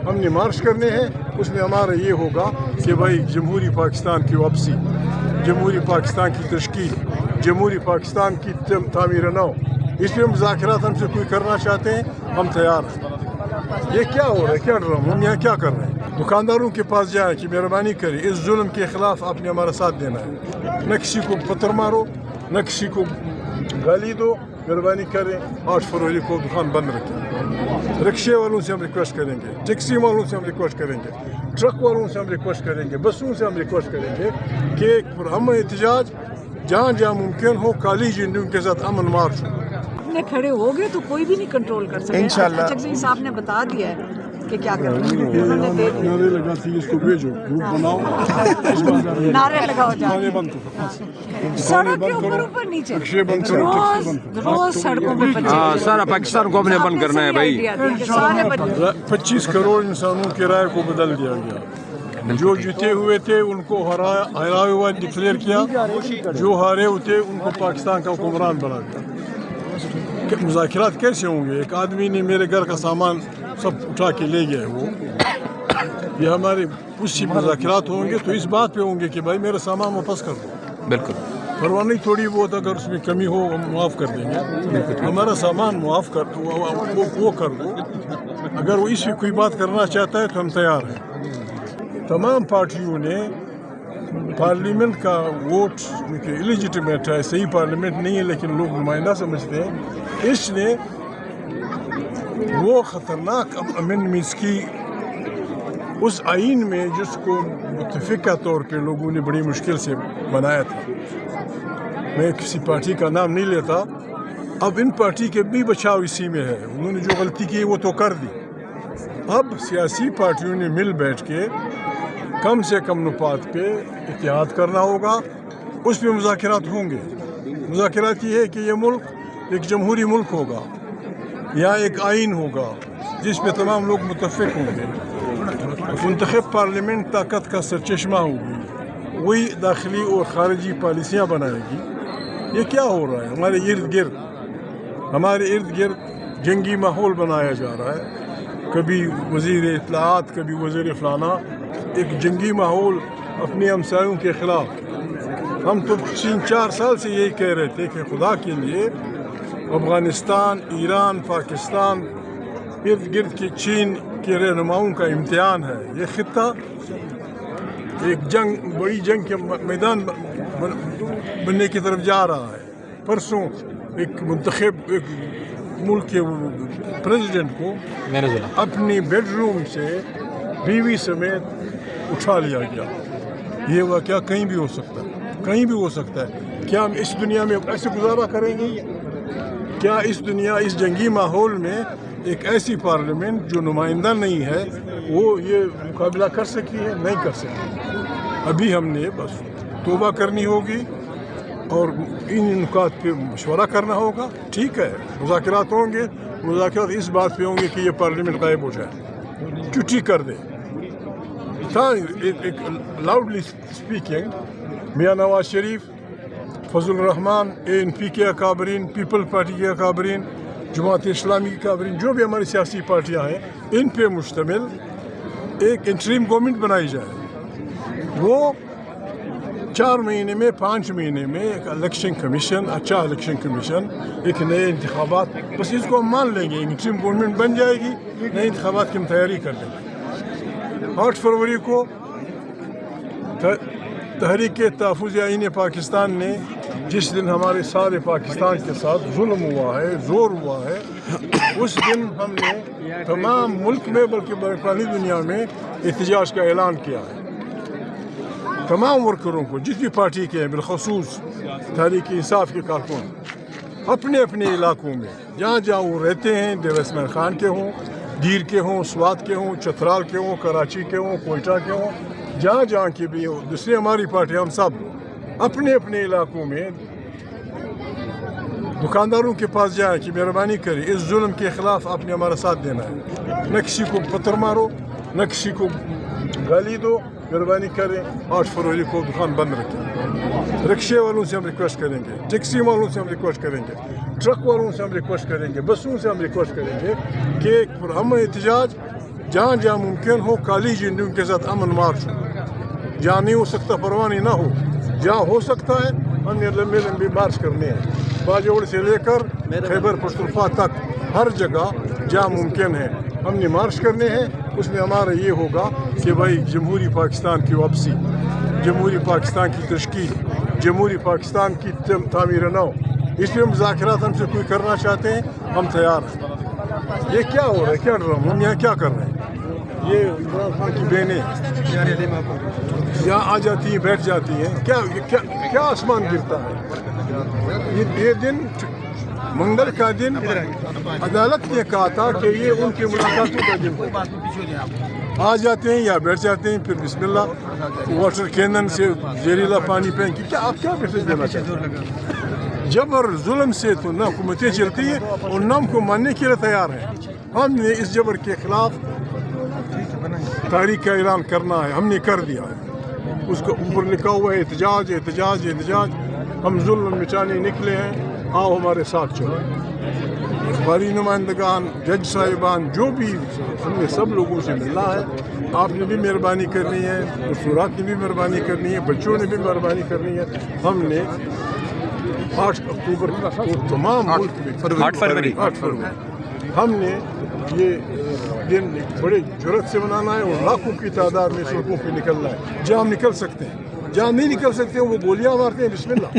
ہم نے مارچ کرنے ہیں. اس میں ہمارا یہ ہوگا کہ بھائی جمہوری پاکستان کی واپسی, جمہوری پاکستان کی تشکیل, جمہوری پاکستان کی تعمیر نو, اس پہ مذاکرات ہم سے کوئی کرنا چاہتے ہیں, ہم تیار ہیں. یہ کیا ہو رہا ہے, کیا ڈرامہ, ہم یہاں کیا کر رہے ہیں؟ دکانداروں کے پاس جائیں کہ مہربانی کریں, اس ظلم کے خلاف آپ نے ہمارا ساتھ دینا ہے. نہ کسی کو پتھر مارو, نہ کسی کو گالی دو, مہربانی کریں 8 فروری کو دکان بند رکھیں. رکشے والوں سے ہم ریکویسٹ کریں گے, ٹیکسی والوں سے ہم ریکویسٹ کریں گے, ٹرک والوں سے ہم ریکویسٹ کریں گے, بسوں سے ہم ریکویسٹ کریں گے کہ ایک پرامن احتجاج جہاں جہاں ممکن ہو کالی جھنڈیوں کے ساتھ امن مارچ ہو. اپنے کھڑے ہو گئے تو کوئی بھی نہیں کنٹرول کر سکے. انشاءاللہ اچھا سنگھ صاحب نے بتا دیا ہے کہ کیا کرنا ہے. انہوں نے دے دیا. نعرے لگاتی اس کو بھیجو, گروپ بناؤ, نعرے لگاؤ جا نعرے بند کرو, سڑک کے اوپر نیچے رکشے بند کرو, ٹیکسی بند کرو. روز سڑکوں پہ بچے. سارا پاکستان کو ہم نے بند کرنا ہے بھائی. سارے بچے 25 کروڑ انسانوں کی رائے کو بدل دیا گیا. جو جیتے ہوئے تھے ان کو ہرا ہوا ڈکلیئر کیا, جو ہارے ہوئے تھے ان کو پاکستان کا حکمران بنا دیا. مذاکرات کیسے ہوں گے؟ ایک آدمی نے میرے گھر کا سامان سب اٹھا کے لے گیا ہے. وہ یہ ہمارے کچھ مذاکرات ہوں گے تو اس بات پہ ہوں گے کہ بھائی میرا سامان واپس کر دو. بالکل پرواہ نہیں, تھوڑی بہت اگر اس میں کمی ہو ہم معاف کر دیں گے. ہمارا سامان معاف کر دو, وہ کر دو. اگر وہ اس میں کوئی بات کرنا چاہتا ہے تو ہم تیار ہیں. تمام پارٹیوں نے پارلیمنٹ کا ووٹ جو کہ ایلیجیٹمیٹ ہے, صحیح پارلیمنٹ نہیں ہے لیکن لوگ نمائندہ سمجھتے ہیں, اس نے وہ خطرناک امینڈمنٹس کی اس آئین میں جس کو متفقہ طور پہ لوگوں نے بڑی مشکل سے بنایا تھا. میں کسی پارٹی کا نام نہیں لیتا. اب ان پارٹی کے بھی بچاؤ اسی میں ہے. انہوں نے جو غلطی کی وہ تو کر دی. اب سیاسی پارٹیوں نے مل بیٹھ کے کم سے کم نفات پہ اتحاد کرنا ہوگا. اس پہ مذاکرات ہوں گے. مذاکرات یہ ہے کہ یہ ملک ایک جمہوری ملک ہوگا, یہاں ایک آئین ہوگا جس پہ تمام لوگ متفق ہوں گے. منتخب پارلیمنٹ طاقت کا سرچشمہ ہوگی, وہی داخلی اور خارجی پالیسیاں بنائے گی. یہ کیا ہو رہا ہے؟ ہمارے ارد گرد جنگی ماحول بنایا جا رہا ہے. کبھی وزیر اطلاعات, کبھی وزیر فلانا, ایک جنگی ماحول اپنے ہمسایوں کے خلاف. ہم تو 3-4 سال سے یہی کہہ رہے تھے کہ خدا کے لیے افغانستان, ایران, پاکستان, ارد گرد کی چین کے رہنماؤں کا امتحان ہے. یہ خطہ ایک جنگ, بڑی جنگ کے میدان بننے کی طرف جا رہا ہے. پرسوں ایک منتخب ایک ملک کے پریزیڈنٹ کو اپنی بیڈ روم سے بیوی سمیت اٹھا لیا گیا. یہ واقعہ کہیں بھی ہو سکتا ہے, کہیں بھی ہو سکتا ہے. کیا ہم اس دنیا میں ایسے گزارا کریں گے؟ کیا اس دنیا, اس جنگی ماحول میں ایک ایسی پارلیمنٹ جو نمائندہ نہیں ہے وہ یہ مقابلہ کر سکی ہے؟ نہیں کر سکی. ابھی ہم نے بس توبہ کرنی ہوگی اور ان نکات پہ مشورہ کرنا ہوگا. ٹھیک ہے, مذاکرات ہوں گے. مذاکرات اس بات پہ ہوں گے کہ یہ پارلیمنٹ غائب ہو جائے, چھٹی کر دے. ایک لاؤڈلی اسپیکنگ میاں نواز شریف, فضل الرحمان, ANP کے اکابرین, پیپل پارٹی کے اکابرین, جماعت اسلامی کے اکابرین, جو بھی ہماری سیاسی پارٹیاں ہیں, ان پہ مشتمل ایک انٹریم گورنمنٹ بنائی جائے. وہ 4 مہینے میں, 5 مہینے میں ایک الیکشن کمیشن, اچھا الیکشن کمیشن, ایک نئے انتخابات, بس اس کو ہم مان لیں گے. انٹریم گورنمنٹ بن جائے گی, نئے انتخابات کی ہم تیاری کر لیں گے. 8 فروری کو تحریک تحفظ آئین پاکستان نے جس دن ہمارے سارے پاکستان کے ساتھ ظلم ہوا ہے, زور ہوا ہے, اس دن ہم نے تمام ملک میں بلکہ برطانوی دنیا میں احتجاج کا اعلان کیا ہے. تمام ورکروں کو جس بھی پارٹی کے ہیں, بالخصوص تحریک انصاف کے کارکن, اپنے اپنے علاقوں میں جہاں جہاں وہ رہتے ہیں, ڈیویسمنٹ خان کے ہوں, دیر کے ہوں, سوات کے ہوں, چترال کے ہوں, کراچی کے ہوں, کوئٹہ کے ہوں, جہاں جہاں کے بھی ہوں, دوسری ہماری پارٹی, ہم سب اپنے اپنے علاقوں میں دکانداروں کے پاس جائیں کہ مہربانی کریں, اس ظلم کے خلاف آپ نے ہمارا ساتھ دینا ہے. نہ کسی کو پتھر مارو, نہ کسی کو گالی دو, مہربانی کریں 8 فروری کو دکان بند رکھیں. رکشے والوں سے ہم ریکویسٹ کریں گے, ٹیکسی والوں سے ہم ریکویسٹ کریں گے, ٹرک والوں سے ہم ریکویسٹ کریں گے, بسوں سے ہم ریکویسٹ کریں گے کہ ایک پرامن احتجاج جہاں جہاں ممکن ہو کالی جھنڈیوں کے ساتھ امن مارچ ہو. جہاں نہیں ہو سکتا پروانی نہ ہو, جہاں ہو سکتا ہے ہم یہ لمبے لمبے مارچ کرنے ہیں, باجوڑ سے لے کر خیبر پختونخوا تک ہر جگہ جہاں ممکن ہے ہم نے مارچ کرنے ہیں. اس میں ہمارا یہ ہوگا کہ بھائی جمہوری پاکستان کی واپسی, جمہوری پاکستان کی تشکیل, جمہوری پاکستان کی تعمیر نو, اس میں مذاکرات ہم سے کوئی کرنا چاہتے ہیں ہم تیار ہیں. یہ کیا ہو رہا ہے, کیا ڈرامہ, ہم یہاں کیا کر رہے ہیں؟ یہ عمران خان کی بہنیں یہاں آ جاتی ہیں, بیٹھ جاتی ہیں, کیا آسمان گرتا ہے. یہ دن منگل کا دن عدالت نے کہا تھا کہ یہ ان کی ملاقاتوں کا دن ہے. آ جاتے ہیں یا بیٹھ جاتے ہیں, پھر بسم اللہ واٹر کینن سے زہریلا پانی پہن کے آپ کیا میسج دینا چاہتے ہیں؟ جبر ظلم سے تو نہ حکومتیں چلتی ہیں اور نہ ہم کو ماننے کے لیے تیار ہیں. ہم نے اس جبر کے خلاف تاریخ کا اعلان کرنا ہے, ہم نے کر دیا ہے. اس کا اوپر لکھا ہوا ہے احتجاج احتجاج احتجاج. ہم ظلم مٹانے نکلے ہیں, آؤ ہمارے ساتھ چلو. اخباری نمائندگان, جج صاحبان, جو بھی, ہم نے سب لوگوں سے ملنا ہے. آپ نے بھی مہربانی کرنی ہے, مستورات نے بھی مہربانی کرنی ہے, بچوں نے بھی مہربانی کرنی ہے. ہم نے 8 اکتوبر تمام ملک میں 8 فروری ہم نے یہ دن بڑے جرأت سے منانا ہے اور لاکھوں کی تعداد میں سڑکوں پہ نکلنا ہے. جہاں ہم نکل سکتے ہیں, جہاں نہیں نکل سکتے ہیں وہ گولیاں مارتے ہیں, بسم اللہ.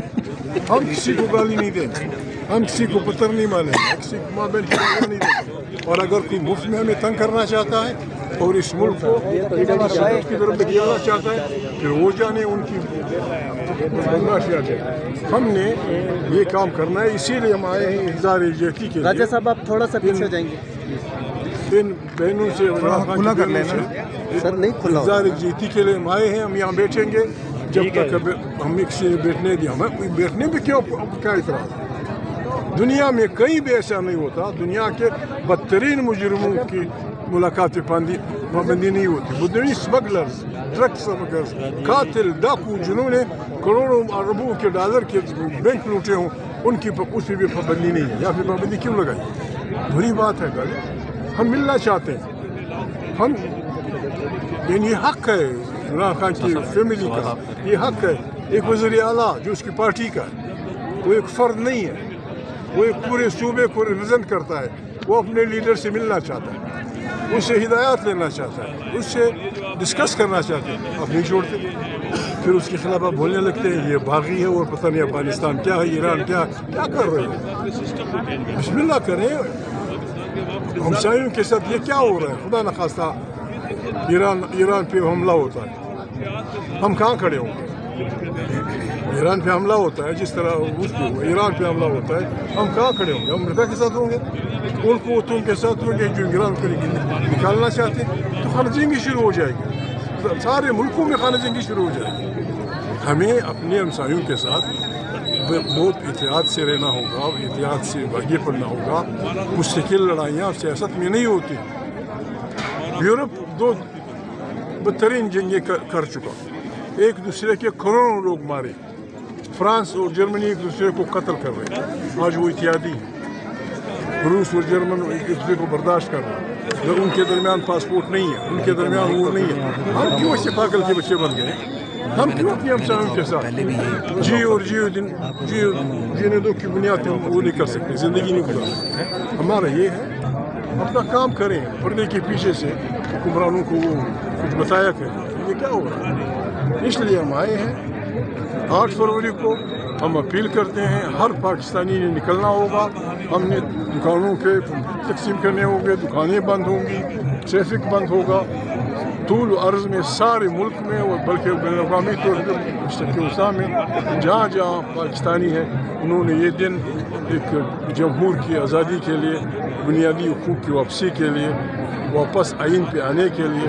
ہم کسی کو گالی نہیں دیں گے, ہم کسی کو پتھر نہیں ماریں گے, کسی کو ماں بہن کی گالیاں نہیں دیں گے. اور اگر کوئی مفت میں ہمیں تنگ کرنا چاہتا ہے اور اس ملک کو شدت کی طرف دکھانا چاہتا ہے, پھر وہ جانے ان کی برداشت جائے. ہم نے یہ کام کرنا ہے, اسی لیے ہم آئے ہیں اظہار یکجہتی کے لیے. راجہ صاحب آپ تھوڑا سا پیچھے جائیں گے, ان بہنوں سے کھلا کر لینا سر نہیں کھلا اظہار یکجہتی کے لیے ہم آئے ہیں. ہم یہاں بیٹھیں گے جب تک ہم کسی نے بیٹھنے دیا. ہمیں بیٹھنے پہ کیا اعتراض؟ دنیا میں کہیں بھی ایسا نہیں ہوتا. دنیا کے بدترین مجرموں کی ملاقات پابندی نہیں ہوتی. بدترین اسمگلرز, ڈرگ اسمگلرز, قاتل, ڈاکو, جنہوں نے کروڑوں اربوں کے ڈالر کے بینک لوٹے ہوں, ان کی اس پہ بھی پابندی نہیں ہے. یا پھر پابندی کیوں لگائی؟ بری بات ہے. ہم ملنا چاہتے ہیں. ہم یہ حق ہے عمران خان کی فیملی کا, یہ حق ہے. ایک وزیر اعلیٰ جو اس کی پارٹی کا ہے, وہ ایک فرد نہیں ہے, وہ ایک پورے صوبے کو ریپرزینٹ کرتا ہے. وہ اپنے لیڈر سے ملنا چاہتا ہے, اس سے ہدایات لینا چاہتا ہے, اس سے ڈسکس کرنا چاہتے ہیں. آپ نہیں چھوڑتے, پھر اس کے خلاف آپ بولنے لگتے ہیں یہ باغی ہے اور پتہ نہیں افغانستان کیا ہے, ایران کیا کر رہے ہیں. بسم اللہ کریں. ہمسایوں کے ساتھ یہ کیا ہو رہا ہے؟ خدا نخواستہ ایران پہ حملہ ہوتا ہے, ہم کہاں کھڑے ہوں گے؟ ایران پہ حملہ ہوتا ہے جس طرح روس پہ ہوا, ایران پہ حملہ ہوتا ہے, ہم کہاں کھڑے ہوں گے؟ ہم امریکہ کے ساتھ ہوں گے, ان قوتوں کے ساتھ ہوں گے جو ایران کو نکالنا چاہتے ہیں. تو خانہ جنگی شروع ہو جائے گی, سارے ملکوں میں خانہ جنگی شروع ہو جائے گی. ہمیں اپنے ہمسایوں کے ساتھ بہت احتیاط سے رہنا ہوگا, احتیاط سے آگے بڑھنا ہوگا. مستقل لڑائیاں سیاست میں نہیں ہوتی. یورپ 2 بدترین جنگیں کر چکا, ایک دوسرے کے کروڑوں لوگ مارے. فرانس اور جرمنی ایک دوسرے کو قتل کر رہے ہیں, آج وہ اتحادی ہیں. روس اور جرمن ایک دوسرے کو برداشت کر رہے ہیں, ان کے درمیان پاسپورٹ نہیں ہے, ان کے درمیان وہ نہیں ہے. ہم کیوں ایسے پاگل کے بچے بن گئے؟ ہم کیوں اپنے ہمسایوں کے ساتھ جینے دو کی بنیاد پہ وہ نہیں کر سکتے, زندگی نہیں گزار سکتے. ہمارا یہ ہے اپنا کام کریں, پردے کے پیچھے سے حکمرانوں کو وہ کچھ بتایا کریں یہ کیا ہو رہا ہے. اس لیے ہم آئے ہیں 8 فروری کو. ہم اپیل کرتے ہیں ہر پاکستانی نے نکلنا ہوگا. ہم نے دکانوں کے تقسیم کرنے ہوں گے, دکانیں بند ہوں گی, ٹریفک بند ہوگا. طول و عرض میں سارے ملک میں اور بلکہ بین الاقوامی طور پر مشرق وسطیٰ میں جہاں جہاں پاکستانی ہیں انہوں نے یہ دن ایک جمہور کی آزادی کے لیے, بنیادی حقوق کی واپسی کے لیے, واپس آئین پہ آنے کے لیے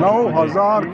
9,000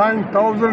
9,000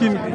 3